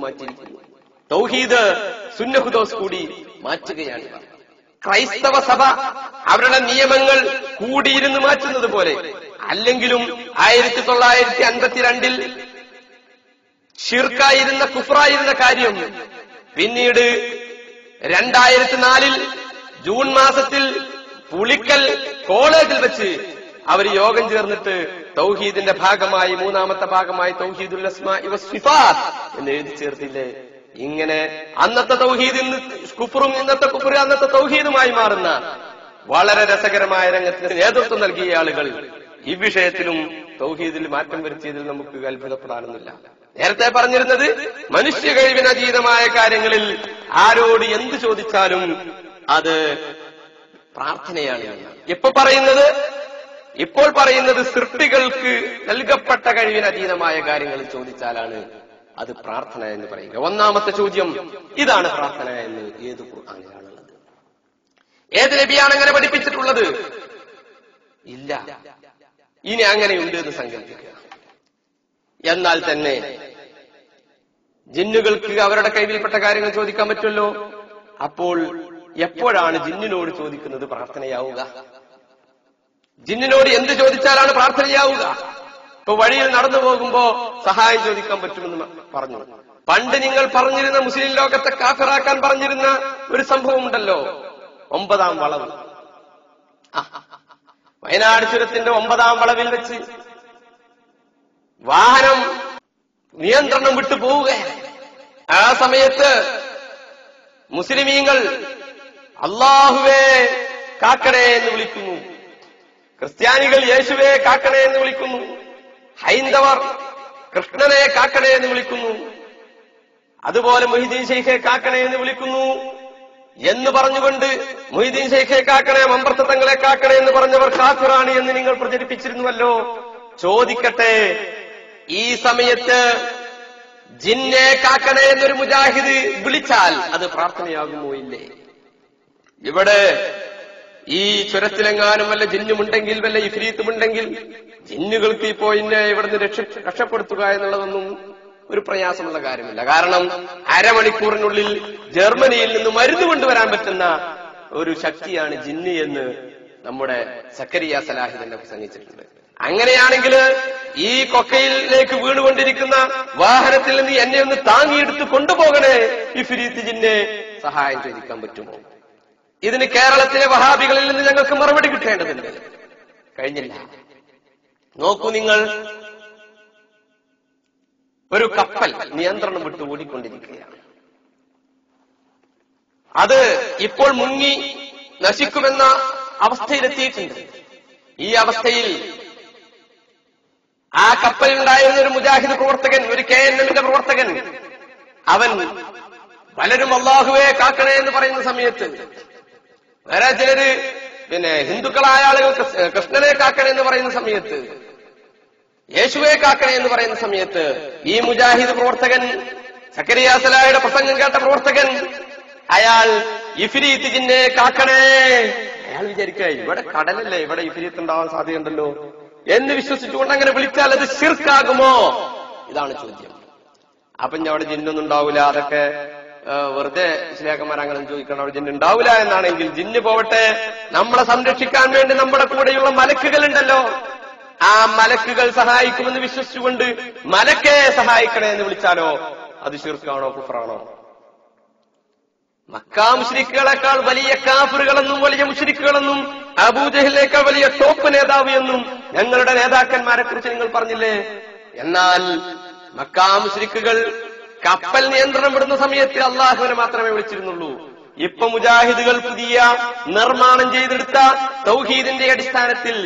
മാറ്റിയിരിക്കുന്നു. തൗഹീദ് സുന്നഹുദോസ് കൂടി മാറ്റുകയാണ്. ക്രൈസ്തവ സഭ അവരുടെ നിയമങ്ങൾ കൂടിയിരുന്ന് മാറ്റുന്നത് പോലെ അല്ലെങ്കിലും 1952 ഷിർക്കായിരുന്ന കുഫ്റായിരുന്ന കാര്യം പിന്നീട് 2004 ജൂൺ മാസത്തിൽ പുളിക്കൽ കോളേജിൽ വെച്ച് അവർ യോഗം ചേർന്നിട്ട് തൗഹീദിന്റെ ഭാഗമായി 3ാമത്തെ ഭാഗമായി തൗഹീദുൽ അസ്മാഇ വസ്സിഫാത്ത് എന്ന് എഴുതി ചേർത്തില്ലേ. ഇങ്ങനെ അന്നത്തെ തൗഹീദ് ഇന്ന് കുഫറും ഇന്നത്തെ കുഫർ അന്നത്തെ തൗഹീദുമായി മാറുന്ന വളരെ രസകരമായ രംഗത്തിന് നേതൃത്വം നൽകിയ ആളുകൾ ഈ വിഷയത്തിലും തൗഹീദിൽ മാറ്റം വരുത്തിയതിൽ നമുക്ക് അത്ഭുതപ്പെടാനൊന്നുമില്ല. നേരത്തെ പറഞ്ഞിരുന്നത് മനുഷ്യ കഴിവിനതീതമായ കാര്യങ്ങളിൽ ആരോട് എന്ത് ചോദിച്ചാലും അത് പ്രാർത്ഥനയാണ്. ഇപ്പോൾ പറയുന്നത് സൃഷ്ടികൾക്ക് നൽകപ്പെട്ട കഴിവിനതീതമായ കാര്യങ്ങൾ ചോദിച്ചാലാണ് അത് പ്രാർത്ഥന എന്ന് പറയുക. 1ാമത്തെ ചോദ്യം ഇതാണ് പ്രാർത്ഥന എന്ന് ഏത് ഖുർആനിലാണുള്ളത്? ഏത് നബിയാണ് അങ്ങനെ പഠിപ്പിച്ചിട്ടുള്ളത്? ഇല്ല. ഇനി അങ്ങനെയുണ്ട് എന്ന് സങ്കല്പിക്കുക. എന്നാൽ തന്നെ ജിന്നുകൾക്ക് അവരുടെ കൈവിൽപ്പെട്ട കാര്യങ്ങൾ ചോദിക്കാൻ പറ്റുമല്ലോ. അപ്പോൾ എപ്പോഴാണ് ജിന്നിനോട് ചോദിക്കുന്നത് പ്രാർത്ഥനയാവുക? ജിന്നിനോട് എന്ത് ചോദിച്ചാലാണ് പ്രാർത്ഥനയാവുക? ഇപ്പൊ വഴിയിൽ നടന്നു പോകുമ്പോ സഹായം ചോദിക്കാൻ പറ്റുമെന്ന് പറഞ്ഞു. പണ്ട് നിങ്ങൾ പറഞ്ഞിരുന്ന മുസ്ലിം ലോകത്തെ കാഫിറാക്കാൻ പറഞ്ഞിരുന്ന ഒരു സംഭവം ഉണ്ടല്ലോ, 9ാം വളവ്. വയനാട് ചുരത്തിന്റെ 9ാം വളവിൽ വെച്ച് വാഹനം നിയന്ത്രണം വിട്ടു പോവുകയാണ്. ആ സമയത്ത് മുസ്ലിമീങ്ങൾ അല്ലാഹുവേ കാക്കണേ എന്ന് വിളിക്കുന്നു, ക്രിസ്ത്യാനികൾ യേശുവേ കാക്കണേ എന്ന് വിളിക്കുന്നു, ഹൈന്ദവർ കൃഷ്ണനെ കാക്കണേ എന്ന് വിളിക്കുന്നു, അതുപോലെ മൊഹീദ്ദീൻ ശൈഖെ കാക്കണേ എന്ന് വിളിക്കുന്നു എന്ന് പറഞ്ഞുകൊണ്ട് മൊഹീദ്ദീൻ ശൈഖെ കാക്കണേ, മമ്പർത്ത തങ്ങളെ കാക്കണേ എന്ന് പറഞ്ഞവർ കാഫിറാണ് എന്ന് നിങ്ങൾ പ്രചരിപ്പിച്ചിരുന്നുവല്ലോ. ചോദിക്കട്ടെ, ഈ സമയത്ത് ജിന്നെ കാക്കണേ എന്നൊരു മുജാഹിദ് വിളിച്ചാൽ അത് പ്രാർത്ഥനയാകുമോ? ഇല്ലേ? ഇവിടെ ഈ ചുരത്തിലെങ്ങാനും വല്ല ജിന്നുമുണ്ടെങ്കിൽ, വല്ല ഇഫ്രീത്തുമുണ്ടെങ്കിൽ ജിന്നുകൾക്ക് ഇപ്പോ ഇന്നെ ഇവിടുന്ന് രക്ഷപ്പെടുത്തുക എന്നുള്ളതൊന്നും ഒരു പ്രയാസമുള്ള കാര്യമില്ല. കാരണം അരമണിക്കൂറിനുള്ളിൽ ജർമ്മനിയിൽ നിന്ന് മരുന്ന് കൊണ്ടുവരാൻ പറ്റുന്ന ഒരു ശക്തിയാണ് ജിന്ന് എന്ന് നമ്മുടെ സക്കരിയ സലാഹി തന്നെ പ്രസംഗിച്ചിട്ടുണ്ട്. അങ്ങനെയാണെങ്കിൽ ഈ കൊക്കയിലേക്ക് വീണുകൊണ്ടിരിക്കുന്ന വാഹനത്തിൽ നിന്ന് എന്നെ ഒന്ന് താങ്ങിയെടുത്ത് കൊണ്ടുപോകണേ, ഇഫ്രീത്ത് ജിന്നെ സഹായം ചോദിക്കാൻ പറ്റുമോ? ഇതിന് കേരളത്തിലെ വഹാബികളിൽ നിന്ന് ഞങ്ങൾക്ക് മറുപടി കിട്ടേണ്ടതുണ്ട്. കഴിഞ്ഞില്ല. നോക്കൂ, നിങ്ങൾ ഒരു കപ്പൽ നിയന്ത്രണം വിട്ട് ഓടിക്കൊണ്ടിരിക്കുകയാണ്. അത് ഇപ്പോൾ മുങ്ങി നശിക്കുമെന്ന അവസ്ഥയിലെത്തിയിട്ടുണ്ട്. ഈ അവസ്ഥയിൽ ആ കപ്പലിലുണ്ടായിരുന്ന ഒരു മുജാഹിദ് പ്രവർത്തകൻ, ഒരു KNM-ന്റെ പ്രവർത്തകൻ, അവൻ പലരും അല്ലാഹുവേ കാക്കണേ എന്ന് പറയുന്ന സമയത്ത്, വേറെ ചിലര് ഹിന്ദുക്കളായ ആളുകൾ കൃഷ്ണനെ കാക്കണേ എന്ന് പറയുന്ന സമയത്ത്, യേശുവെ കാക്കണേ എന്ന് പറയുന്ന സമയത്ത്, ഈ മുജാഹിദ് പ്രവർത്തകൻ, സക്കരിയ സലാഹിയുടെ പ്രസംഗം കേട്ട പ്രവർത്തകൻ, അയാൾ ഇഫ്രീത്ത് ജിന്നെ കാക്കണേ, അയാൾ വിചാരിക്കുക ഇവിടെ കടലല്ലേ, ഇവിടെ ഇഫ്രീത്ത് ഉണ്ടാവാൻ സാധ്യതയുണ്ടല്ലോ എന്ന് വിശ്വസിച്ചുകൊണ്ട് അങ്ങനെ വിളിച്ചാൽ അത് ശിർക്കാകുമോ? ഇതാണ് ചോദ്യം. അപ്പൊ ഞാൻ അവിടെ ജിന്നൊന്നും ഉണ്ടാവില്ല, അതൊക്കെ വെറുതെ ഇസ്ലാക്കന്മാർ അങ്ങനെ ചോദിക്കണം, അവിടെ ജിന്ന് ഉണ്ടാവില്ല എന്നാണെങ്കിൽ ജിന്ന് പോവട്ടെ, നമ്മളെ സംരക്ഷിക്കാൻ വേണ്ടി നമ്മുടെ കൂടെയുള്ള മലക്കുകൾ ഉണ്ടല്ലോ, ആ മലക്കുകൾ സഹായിക്കുമെന്ന് വിശ്വസിച്ചുകൊണ്ട് മലക്കെ സഹായിക്കണേ എന്ന് വിളിച്ചാലോ അത് ശിർക്കാണോ കുഫറാണോ? മക്കാ മുശ്രിക്കുകളെക്കാൾ വലിയ കാഫിറുകളെന്നും വലിയ മുശ്രിക്കുകളെന്നും അബൂജഹലിനേക്കാൾ വലിയ ടോപ്പ് നേതാവ് എന്നും ഞങ്ങളുടെ നേതാക്കന്മാരെ കുറിച്ച് നിങ്ങൾ പറഞ്ഞില്ലേ? എന്നാൽ മക്കാ മുശ്രിക്കുകൾ കപ്പൽ നിയന്ത്രണം വിടുന്ന സമയത്ത് അള്ളാഹുവിനെ മാത്രമേ വിളിച്ചിരുന്നുള്ളൂ. ഇപ്പൊ മുജാഹിദുകൾ പുതിയ നിർമ്മാണം ചെയ്തെടുത്ത തൗഹീദിന്റെ അടിസ്ഥാനത്തിൽ,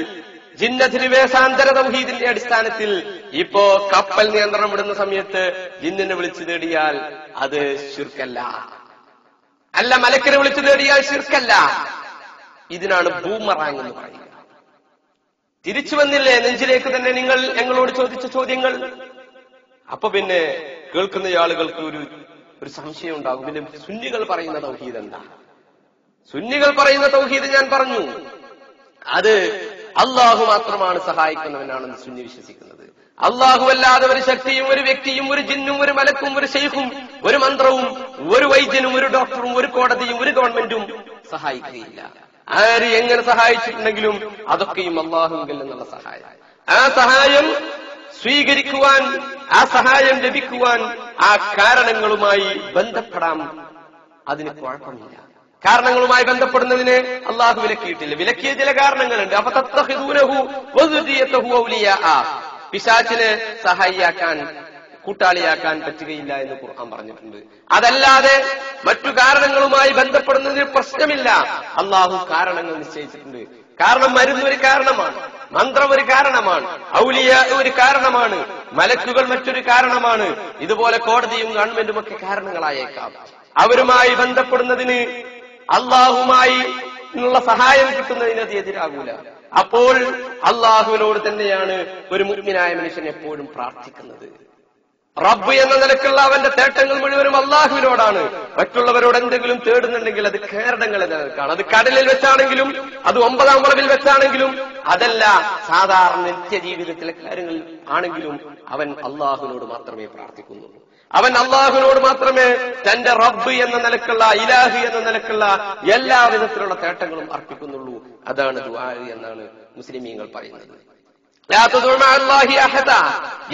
ജിന്നധിനിവേശാന്തര തൗഹീദിന്റെ അടിസ്ഥാനത്തിൽ ഇപ്പോ കപ്പൽ നിയന്ത്രണം വിടുന്ന സമയത്ത് ജിന്നിനെ വിളിച്ചു തേടിയാൽ അത് ശിർക്കല്ല, അല്ല മലക്കിനെ വിളിച്ചു തേടിയാൽ ശിർക്കല്ല. ഇതിനാണ് ബൂമറാങ് എന്ന് പറയുക. തിരിച്ചു വന്നില്ലേ നെഞ്ചിലേക്ക് തന്നെ നിങ്ങൾ ഞങ്ങളോട് ചോദിച്ച ചോദ്യങ്ങൾ? അപ്പൊ പിന്നെ കേൾക്കുന്ന ആളുകൾക്ക് ഒരു സംശയം ഉണ്ടാകും, പിന്നെ സുന്നികൾ പറയുന്ന തൗഹീദ് എന്താ? സുന്നികൾ പറയുന്ന തൗഹീദ് ഞാൻ പറഞ്ഞു, അത് അള്ളാഹു മാത്രമാണ് സഹായിക്കുന്നവനാണെന്ന് സുന്നി വിശ്വസിക്കുന്നത്. അള്ളാഹു അല്ലാതെ ഒരു ശക്തിയും ഒരു വ്യക്തിയും ഒരു ജിന്നും ഒരു മലക്കും ഒരു ശൈഖും ഒരു മന്ത്രവും ഒരു വൈദ്യനും ഒരു ഡോക്ടറും ഒരു കോടതിയും ഒരു ഗവൺമെന്റും സഹായിക്കുകയില്ല. ആര് എങ്ങനെ സഹായിച്ചിട്ടുണ്ടെങ്കിലും അതൊക്കെയും അല്ലാഹുവിൽ നിന്നുള്ള സഹായം. ആ സഹായം സ്വീകരിക്കുവാൻ, ആ സഹായം ലഭിക്കുവാൻ ആ കാരണങ്ങളുമായി ബന്ധപ്പെടാം. അതിന് കുഴപ്പമില്ല. കാരണങ്ങളുമായി ബന്ധപ്പെടുന്നതിന് അള്ളാഹു വിലക്കിയിട്ടില്ല. വിലക്കിയ ചില കാരണങ്ങളുണ്ട്. അഫതത്തഖിദൂനഹു വസുദിയതഹു ഔലിയാ, പിശാചിനെ സഹായിയാക്കാൻ, കൂട്ടാളിയാക്കാൻ പറ്റുകയില്ല എന്ന് ഖുർആൻ പറഞ്ഞിട്ടുണ്ട്. അതല്ലാതെ മറ്റു കാരണങ്ങളുമായി ബന്ധപ്പെടുന്നതിന് പ്രശ്നമില്ല. അള്ളാഹു കാരണങ്ങൾ നിശ്ചയിച്ചിട്ടുണ്ട്. കാരണം മരുന്ന് ഒരു കാരണമാണ്, മന്ത്രം ഒരു കാരണമാണ്, ഔലിയ ഒരു കാരണമാണ്, മലക്കുകൾ മറ്റൊരു കാരണമാണ്. ഇതുപോലെ കോടതിയും ഗവൺമെന്റും ഒക്കെ കാരണങ്ങളായേക്കാം. അവരുമായി ബന്ധപ്പെടുന്നതിന്, അള്ളാഹുമായി ഉള്ള സഹായം കിട്ടുന്നതിന് അത് എതിരാകൂല. അപ്പോൾ അള്ളാഹുവിനോട് തന്നെയാണ് ഒരു മുഅ്മിനായ മനുഷ്യൻ എപ്പോഴും പ്രാർത്ഥിക്കുന്നത്. റബ്ബ് എന്ന നിലക്കുള്ള അവന്റെ തേട്ടങ്ങൾ മുഴുവനും അള്ളാഹുവിനോടാണ്. മറ്റുള്ളവരോട് എന്തെങ്കിലും തേടുന്നുണ്ടെങ്കിൽ അത് കാരണങ്ങൾ എന്ന നിലക്കാണ്. അത് കടലിൽ വെച്ചാണെങ്കിലും, അത് 9-ാം വളവിൽ വെച്ചാണെങ്കിലും, അതല്ല സാധാരണ നിത്യജീവിതത്തിലെ കാര്യങ്ങൾ ആണെങ്കിലും അവൻ അള്ളാഹുവിനോട് മാത്രമേ പ്രാർത്ഥിക്കുന്നുള്ളൂ. അവൻ അള്ളാഹുവിനോട് മാത്രമേ തന്റെ റബ്ബ് എന്ന നിലക്കുള്ള, ഇലാഹ് എന്ന നിലക്കുള്ള എല്ലാ വിധത്തിലുള്ള തേട്ടങ്ങളും അർപ്പിക്കുന്നുള്ളൂ. അതാണ് ദുആ എന്നാണ് മുസ്ലിമീങ്ങൾ പറയുന്നത്. ലാ തദ്ഉ മഅല്ലാഹി അഹദ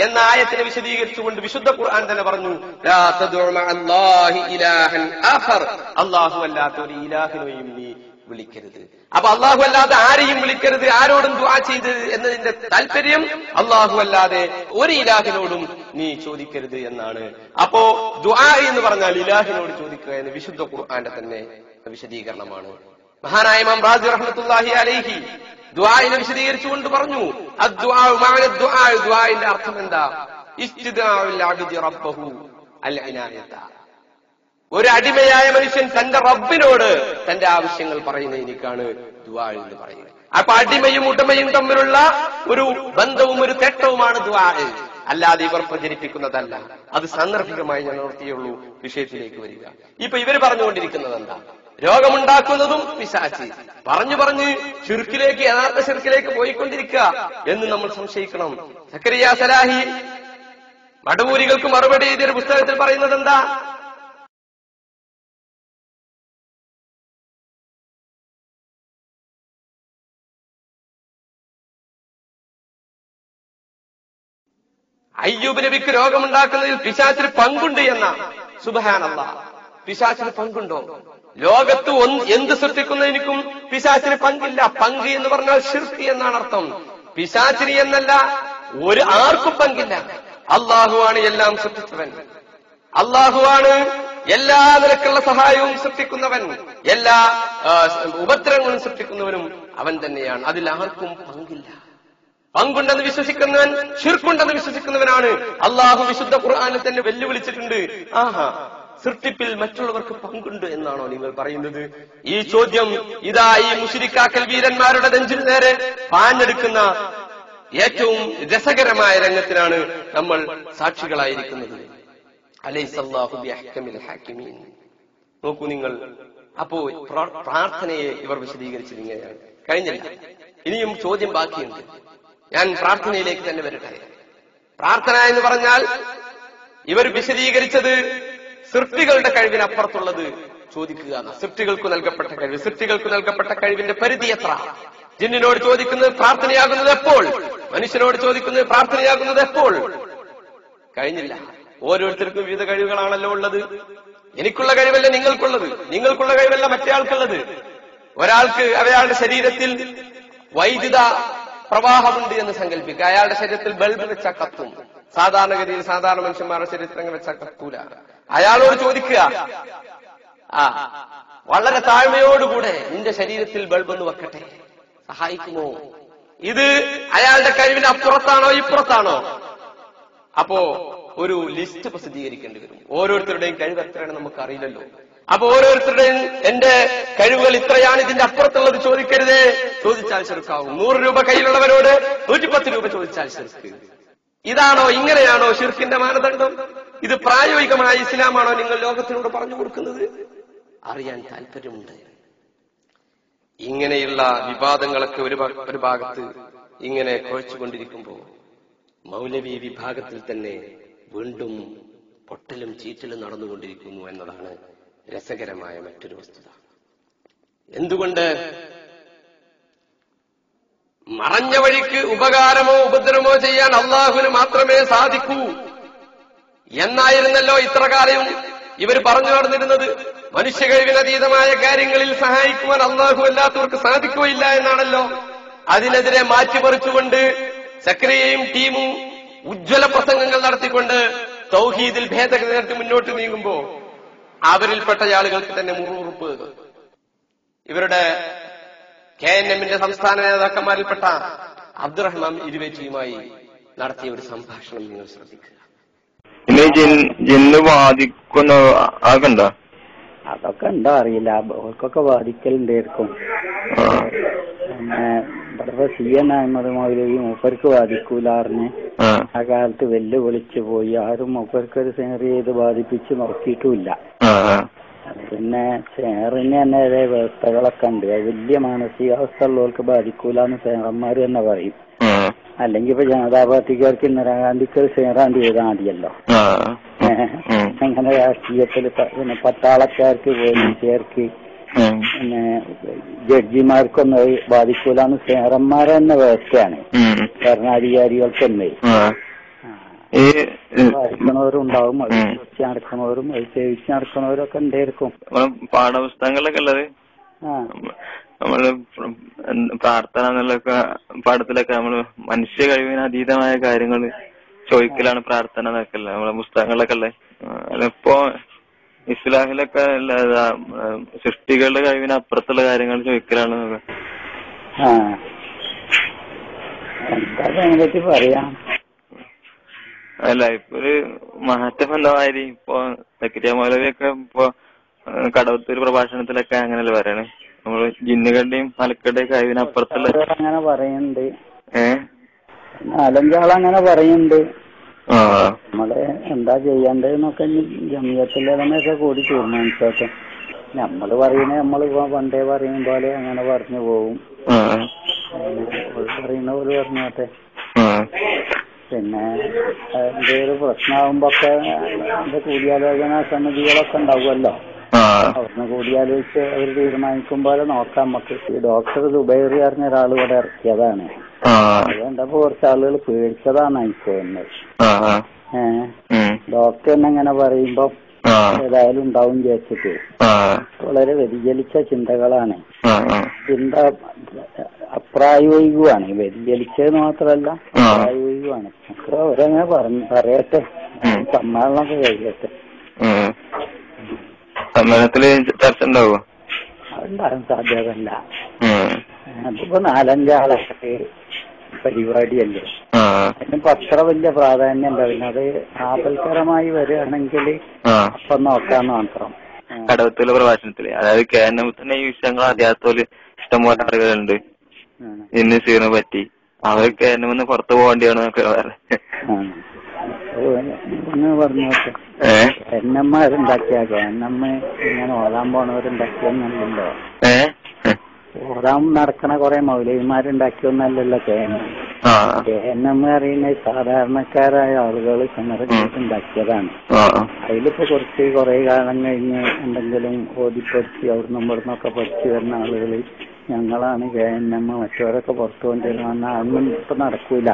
എന്ന ആയത്തിനെ വിശദീകരിച്ചുകൊണ്ട് വിശുദ്ധ ഖുർആൻ തന്നെ പറഞ്ഞു, ലാ തദ്ഉ മഅല്ലാഹി ഇലാഹൻ ആഖർ, അല്ലാഹു അല്ലാത്ത ഒരു ഇലാഹിനെയും നീ വിളിക്കരുത്. അപ്പൊ അല്ലാഹു അല്ലാതെ ആരെയും വിളിക്കരുത്, ആരോടും ദുആ ചെയ്തത് എന്നതിന്റെ താല്പര്യം അല്ലാഹു അല്ലാതെ ഒരു ഇലാഹിനോടും നീ ചോദിക്കരുത് എന്നാണ്. അപ്പോ ദുആ എന്ന് പറഞ്ഞാൽ ഇലാഹിനോട് ചോദിക്കുക എന്ന് വിശുദ്ധ ഖുർആന്റെ തന്നെ വിശദീകരണമാണ്. മഹാനായ ഇമാം റാസി റഹ്മത്തുള്ളാഹി അലൈഹി ദുആഇനെ വിശദീകരിച്ചുകൊണ്ട് പറഞ്ഞു, അദ്ദുആഉ മഅന ദുആ, ദുആഇന്റെ അർത്ഥം എന്താ? ഇസ്തിദാഉൽ അബ്ദി റബ്ബഹു അൽ ഇനായത, ഒരു അടിമയായ മനുഷ്യൻ തന്റെ റബ്ബിനോട് തന്റെ ആവശ്യങ്ങൾ പറയുന്നതിനേക്കാണ് ദുആ എന്ന് പറയുന്നത്. അപ്പൊ അടിമയും ഉടമയും തമ്മിലുള്ള ഒരു ബന്ധവും ഒരു തേട്ടവുമാണ് ദുആ, അല്ലാതെ ഇവർ പ്രചരിപ്പിക്കുന്നതല്ല. അത് സാന്ദർഭികമായി ഞാൻ ഓർത്തിയുള്ളൂ. വിഷയത്തിലേക്ക് വരിക. ഇപ്പൊ ഇവർ പറഞ്ഞുകൊണ്ടിരിക്കുന്നത് എന്താ? രോഗമുണ്ടാക്കുന്നതും പിശാച്. പറഞ്ഞു പറഞ്ഞ് ശിർക്കിലേക്ക്, യഥാർത്ഥ ശിർക്കിലേക്ക് പോയിക്കൊണ്ടിരിക്കുക എന്ന് നമ്മൾ സംശയിക്കണം. സക്കരിയ സലാഹി മടവൂരികൾക്ക് മറുപടി എഴുതിയൊരു പുസ്തകത്തിൽ പറയുന്നത് എന്താ? അയ്യൂബ് നബിക്ക് രോഗമുണ്ടാക്കുന്നതിൽ പിശാചിന് പങ്കുണ്ട് എന്ന. സുബ്ഹാനല്ലാഹ്, പിശാചിന് പങ്കുണ്ടോ? ലോകത്ത് എന്ത് സൃഷ്ടിക്കുന്നതിനും പിശാചിന് പങ്കില്ല. പങ്ക് എന്ന് പറഞ്ഞാൽ ശിർക്ക് എന്നാണ് അർത്ഥം. പിശാചിന് എന്നല്ല, ആർക്കും പങ്കില്ല. അള്ളാഹുവാണ് എല്ലാം സൃഷ്ടിച്ചവൻ. അള്ളാഹുവാണ് എല്ലാ നിലക്കുള്ള സഹായവും സൃഷ്ടിക്കുന്നവൻ, എല്ലാ ഉപദ്രവങ്ങളും സൃഷ്ടിക്കുന്നവനും അവൻ തന്നെയാണ്. അതിൽ ആർക്കും പങ്കില്ല. പങ്കുണ്ടെന്ന് വിശ്വസിക്കുന്നവൻ, ശിർക്കുണ്ടെന്ന് വിശ്വസിക്കുന്നവനാണ്. അള്ളാഹു വിശുദ്ധ ഖുർആനിൽ തന്നെ വെല്ലുവിളിച്ചിട്ടുണ്ട്. ആഹാ, സൃഷ്ടിപ്പിൽ മറ്റുള്ളവർക്ക് പങ്കുണ്ട് എന്നാണോ നിങ്ങൾ പറയുന്നത്? ഈ ചോദ്യം ഇതാ ഈ മുശ്രിക്കാക്കൽ വീരന്മാരുടെ നെഞ്ചിന് നേരെ പാഞ്ഞെടുക്കുന്ന ഏറ്റവും രസകരമായ രംഗത്തിനാണ് നമ്മൾ സാക്ഷികളായിരിക്കുന്നത്. അലൈസല്ലാഹു ബിഅഹ്കമിൽ ഹാക്കിമീൻ. നോക്കൂ നിങ്ങൾ. അപ്പോ പ്രാർത്ഥനയെ ഇവർ വിശദീകരിച്ചത് ഇങ്ങനെയാണ്. കഴിഞ്ഞില്ല, ഇനിയും ചോദ്യം ബാക്കിയുണ്ട്. ഞാൻ പ്രാർത്ഥനയിലേക്ക് തന്നെ വരട്ടെ. പ്രാർത്ഥന എന്ന് പറഞ്ഞാൽ ഇവർ വിശദീകരിച്ചത് സൃഷ്ടികളുടെ കഴിവിനപ്പുറത്തുള്ളത് ചോദിക്കുക. സൃഷ്ടികൾക്ക് നൽകപ്പെട്ട കഴിവ്, സൃഷ്ടികൾക്ക് നൽകപ്പെട്ട കഴിവിന്റെ പരിധി എത്ര? ജിന്നിനോട് ചോദിക്കുന്നത് പ്രാർത്ഥനയാകുന്നത് എപ്പോൾ? മനുഷ്യനോട് ചോദിക്കുന്നത് പ്രാർത്ഥനയാകുന്നത് എപ്പോൾ? കഴിഞ്ഞില്ല. ഓരോരുത്തർക്കും വിവിധ കഴിവുകളാണല്ലോ ഉള്ളത്. എനിക്കുള്ള കഴിവല്ല നിങ്ങൾക്കുള്ളത്, നിങ്ങൾക്കുള്ള കഴിവല്ല മറ്റേ ആൾക്കുള്ളത്. ഒരാൾക്ക് അയാളുടെ ശരീരത്തിൽ വൈദ്യുത പ്രവാഹമുണ്ട് എന്ന് സങ്കല്പിക്കുക. അയാളുടെ ശരീരത്തിൽ ബൾബ് വെച്ചാൽ കത്തും. സാധാരണഗതിയിൽ സാധാരണ മനുഷ്യന്മാരുടെ ശരീരത്തിൽ വെച്ചാൽ കത്തൂല. അയാളോട് ചോദിക്കുക, വളരെ താഴ്മയോടുകൂടെ നിന്റെ ശരീരത്തിൽ ബൾബ് ഒന്ന് വെക്കട്ടെ, സഹായിക്കുമോ? ഇത് അയാളുടെ കഴിവിന് അപ്പുറത്താണോ ഇപ്പുറത്താണോ? അപ്പോ ഒരു ലിസ്റ്റ് പ്രസിദ്ധീകരിക്കേണ്ടി വരും. ഓരോരുത്തരുടെയും കഴിവ് എത്രയാണ് നമുക്ക് അറിയില്ലല്ലോ. അപ്പൊ ഓരോരുത്തരുടെയും എന്റെ കഴിവുകൾ ഇത്രയാണ്, ഇതിന്റെ അപ്പുറത്തുള്ളത് ചോദിക്കരുതേ. ചോദിച്ചാൽ ശിർക്കാവും. 100 രൂപ കയ്യിലുള്ളവരോട് 110 രൂപ ചോദിച്ചാൽ ശിർക്ക്. ഇതാണോ, ഇങ്ങനെയാണോ ശിർക്കിന്റെ മാനദണ്ഡം? ഇത് പ്രായോഗികമായ ഇസ്ലാമാണോ നിങ്ങൾ ലോകത്തിനോട് പറഞ്ഞു കൊടുക്കുന്നത്? അറിയാൻ താല്പര്യമുണ്ട്. ഇങ്ങനെയുള്ള വിവാദങ്ങളൊക്കെ ഒരു ഭാഗത്ത് ഇങ്ങനെ കുഴച്ചുകൊണ്ടിരിക്കുമ്പോൾ മൗലവി വിഭാഗത്തിൽ തന്നെ വീണ്ടും പൊട്ടലും ചീറ്റലും നടന്നുകൊണ്ടിരിക്കുന്നു എന്നതാണ് രസകരമായ മറ്റൊരു വസ്തുത. എന്തുകൊണ്ട്? മറഞ്ഞ വഴിക്ക് ഉപകാരമോ ഉപദ്രവമോ ചെയ്യാൻ അള്ളാഹുവിന് മാത്രമേ സാധിക്കൂ എന്നായിരുന്നല്ലോ ഇത്രകാലവും ഇവർ പറഞ്ഞു നടന്നിരുന്നത്. മനുഷ്യ കഴിവിനതീതമായ കാര്യങ്ങളിൽ സഹായിക്കുവാൻ അള്ളാഹു അല്ലാത്തവർക്ക് സാധിക്കുകയില്ല എന്നാണല്ലോ. അതിനെതിരെ മാറ്റിമറിച്ചുകൊണ്ട് സക്രിയയും ടീമും ഉജ്ജ്വല പ്രസംഗങ്ങൾ നടത്തിക്കൊണ്ട് തൗഹീദിൽ ഭേദഗതി നടത്തി മുന്നോട്ട് നീങ്ങുമ്പോ അവരിൽപ്പെട്ട ആളുകൾക്ക് തന്നെ മുറുമുറുപ്പ്. ഇവരുടെ KNMന്റെ സംസ്ഥാന നേതാക്കന്മാരിൽപ്പെട്ട അബ്ദുറഹ്മാൻ ഇരുവേറ്റിയുമായി നടത്തിയ ഒരു സംഭാഷണം നിങ്ങൾ ശ്രദ്ധിക്കുക. ജിന്ന് ബാധിക്കുന്ന ആകണ്ടോ? അതൊക്കെ ഉണ്ടോ അറിയില്ല, അവർക്കൊക്കെ ബാധിക്കലുണ്ടായിരിക്കും. പിന്നെ ഇവിടെ CN അഹമ്മദ് മൗലവി മൂപ്പർക്ക് ബാധിക്കൂലാറിന് ആ കാലത്ത് വെല്ലുവിളിച്ചു പോയി. ആരും മൂപ്പർക്കൊരു സേറി ചെയ്ത് ബാധിപ്പിച്ച് നോക്കിയിട്ടുമില്ല. പിന്നെ സേറിന് തന്നെ വ്യവസ്ഥകളൊക്കെ ഉണ്ട്. വലിയ മാനസികാവസ്ഥ ഉള്ളവർക്ക് ബാധിക്കൂലെന്ന് സേറന്മാര് തന്നെ പറയും. അല്ലെങ്കിൽ ഇപ്പൊ ജനതാ പാർട്ടിക്കാർക്ക് ഇന്ദിരാഗാന്ധിക്ക് ഒരു സേറാണ്ടി ചെയ്താൽ മതിയല്ലോ. അങ്ങനെ രാഷ്ട്രീയത്തിൽ പിന്നെ പട്ടാളക്കാർക്ക് പോലീസുകാർക്ക് പിന്നെ ജഡ്ജിമാർക്കൊന്നും ബാധിക്കൂലെന്ന് സേറന്മാരെ തന്നെ വ്യവസ്ഥയാണ്. ഭരണാധികാരികൾക്കൊന്നേ ബാധിക്കണവരുണ്ടാവും. അത് കുറിച്ച് നടക്കണവരും അത് സേവിച്ച് നടക്കണവരും ഒക്കെ ഉണ്ടായിരിക്കും. പാഠപുസ്തകങ്ങളിലൊക്കെ ഉള്ളത് നമ്മള് പ്രാർത്ഥന എന്നുള്ള പാഠത്തിലൊക്കെ നമ്മള് മനുഷ്യ കഴിവിന് അതീതമായ കാര്യങ്ങൾ ചോദിക്കലാണ് പ്രാർത്ഥന എന്നൊക്കെ അല്ലേ നമ്മളെ പുസ്തകങ്ങളിലൊക്കെ ഉള്ളത്. ഇപ്പോ ഇസ്ലാമിലൊക്കെ സൃഷ്ടികളുടെ കഴിവിന് അപ്പുറത്തുള്ള കാര്യങ്ങൾ ചോദിക്കലാണ്. എന്താ പറയാം, അല്ല ഇപ്പൊ ഒരു മാറ്റം എന്നമാതിരി ഇപ്പൊ സക്കരിയ മൗലവിയൊക്കെ ഇപ്പൊ കടവത്തൂർ പ്രഭാഷണത്തിലൊക്കെ അങ്ങനെയല്ലേ പറയണേ, നമ്മള് ജിന്നുകളുടെയും മലക്കുകളുടെയും കഴിവിനപ്പുറത്തുള്ള അങ്ങനെ പറയുന്നുണ്ട്. നാലഞ്ചാളങ്ങനെ പറയുന്നുണ്ട്. നമ്മള് എന്താ ചെയ്യേണ്ടതെന്നൊക്കെ ജമിയത്തിലൊക്കെ കൂടി തീരുമാനിച്ചോട്ടെ. നമ്മള് പറയുന്നത് നമ്മളിപ്പോ പണ്ടേ പറയും പോലെ അങ്ങനെ പറഞ്ഞു പോകും. പറയുന്ന പോലെ പറഞ്ഞോട്ടെ. പിന്നെ എന്തൊരു പ്രശ്നമാകുമ്പോക്കെ അതിന്റെ കൂടിയാലോചന സമിതികളൊക്കെ ഉണ്ടാവുമല്ലോ. അവിടുന്ന് കൂടിയാലോചിച്ച് അവർ തീരുമാനിക്കുമ്പോലെ നോക്കാം നമുക്ക്. ഈ ഡോക്ടർ ദുബൈറി പറഞ്ഞ ഒരാൾ ഇവിടെ ഇറക്കിയതാണ്. അതുകൊണ്ടപ്പോ കുറച്ച് ആളുകൾ പേടിച്ചതാണ് എനിക്ക് തോന്നുന്നത്. ഡോക്ടർ തന്നെ ഇങ്ങനെ പറയുമ്പോ ഏതായാലും ഉണ്ടാവും വിചാരിച്ചിട്ട് വളരെ വ്യതിചലിച്ച ചിന്തകളാണ്. ചിന്ത അപ്രായോഗികമാണ്. വ്യതിചലിച്ചത് മാത്രമല്ല പ്രായോഗികമാണ്. അത്ര അവരങ്ങനെ പറയട്ടെ, സമ്മേളനമൊക്കെ കഴിയട്ടെ. സമ്മേളനത്തില് ചർച്ച ഉണ്ടാവോ? അതുണ്ടാകാൻ സാധ്യതല്ല. അതിപ്പോ 4-5 പരിപാടിയല്ലേ, അതിനിപ്പോ അത്ര വലിയ പ്രാധാന്യം ഉണ്ടാവില്ല. അത് ആപൽക്കരമായി വരികയാണെങ്കിൽ അപ്പൊ നോക്കാന്ന് മാത്രം. കടവത്തൂർ പ്രഭാഷണത്തില് അതായത് KNMത്തിന്റെ ഈ വിഷയങ്ങൾ അറിയാത്തോല് ഇഷ്ടംപോലെ ആളുകളുണ്ട്. ഇന്ന് സീറിനെ പറ്റി അവർ KNM പുറത്തു പോകേണ്ടിയാണെന്നൊക്കെ പറഞ്ഞോട്ടെ. എന്നമ്മമാരുണ്ടാക്കിയ KNM ഇങ്ങനെ ഓടാൻ പോണവരുണ്ടാക്കിയൊന്നല്ലല്ലോ. ഓടാൻ നടക്കണ കുറെ മൗലവിമാരുണ്ടാക്കിയൊന്നല്ലല്ലോ KNM അറിയുന്നത് സാധാരണക്കാരായ ആളുകൾ സമരങ്ങളുണ്ടാക്കിയതാണ്. അതിലിപ്പോ കുറെ കാലം കഴിഞ്ഞ് എന്തെങ്കിലും ഓടിപ്പടിച്ച് അവിടുന്ന് ഇവിടുന്നൊക്കെ പഠിച്ചു വരുന്ന ആളുകൾ ഞങ്ങളാണ് KNM മറ്റവരൊക്കെ പുറത്തു കൊണ്ടുവരുന്ന അതൊന്നും ഇപ്പൊ നടക്കൂല.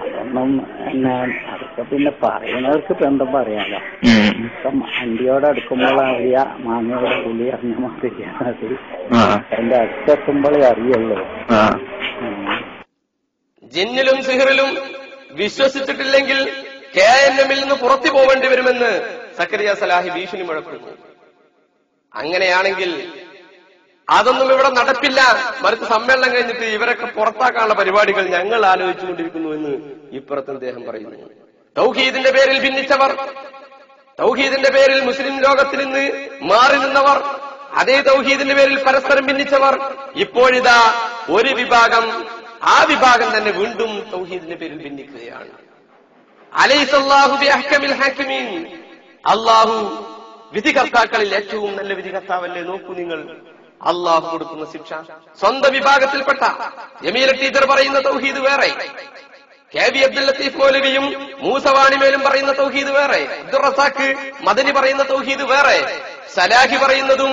അതൊന്നും അതൊക്കെ പിന്നെ പറയുന്നവർക്ക് ഇപ്പൊ എന്താ പറയാലോ. ഇപ്പൊ അണ്ടിയോടെ അടുക്കുമ്പോൾ അറിയ മാങ്ങയോടെ പുളി അറിഞ്ഞ മാതിരിയാണ്. അത് അതിന്റെ അടുത്തെത്തുമ്പോഴേ അറിയുള്ളൂ. ജിന്നിലും സിഹറിലും വിശ്വസിച്ചിട്ടില്ലെങ്കിൽ KNMൽ നിന്ന് പുറത്തു പോവേണ്ടി വരുമെന്ന് സക്കരിയ സലാഹി ഭീഷണി മുഴക്കുന്നു. അങ്ങനെയാണെങ്കിൽ അതൊന്നും ഇവിടെ നടപ്പില്ല. മറിച്ച് സമ്മേളനം കഴിഞ്ഞിട്ട് ഇവരൊക്കെ പുറത്താക്കാനുള്ള പരിപാടികൾ ഞങ്ങൾ ആലോചിച്ചുകൊണ്ടിരിക്കുന്നു എന്ന് ഇപ്പുറത്ത് അദ്ദേഹം പറയുന്നു. തൗഹീദിന്റെ പേരിൽ ഭിന്നിച്ചവർ, തൗഹീദിന്റെ പേരിൽ മുസ്ലിം ലോകത്തിൽ നിന്ന് മാറി നിന്നവർ, അതേ തൗഹീദിന്റെ പേരിൽ പരസ്പരം ഭിന്നിച്ചവർ, ഇപ്പോഴിതാ ഒരു വിഭാഗം, ആ വിഭാഗം തന്നെ വീണ്ടും തൗഹീദിന്റെ പേരിൽ ഭിന്നിക്കുകയാണ്. അലൈസല്ലാഹു ബിഅഹ്കമിൽ ഹാക്കിമീൻ, അല്ലാഹു വിധികർത്താക്കളിൽ ഏറ്റവും നല്ല വിധികർത്താവല്ലേ? നോക്കൂ നിങ്ങൾ, അള്ളാഹു കൊടുക്കുന്ന ശിക്ഷ സ്വന്തം വിഭാഗത്തിൽപ്പെട്ട ജമീല ടീച്ചർ പറയുന്ന തൗഹീദ് വേറെ, കെ വി അബ്ദുൽ ലത്തീഫ് മൗലവിയും മൂസവാണിമേലും പറയുന്ന തൗഹീദ് വേറെ, അബ്ദുൾ റസാഖ് മദനി പറയുന്ന തൗഹീദ് വേറെ, സലാഹി പറയുന്നതും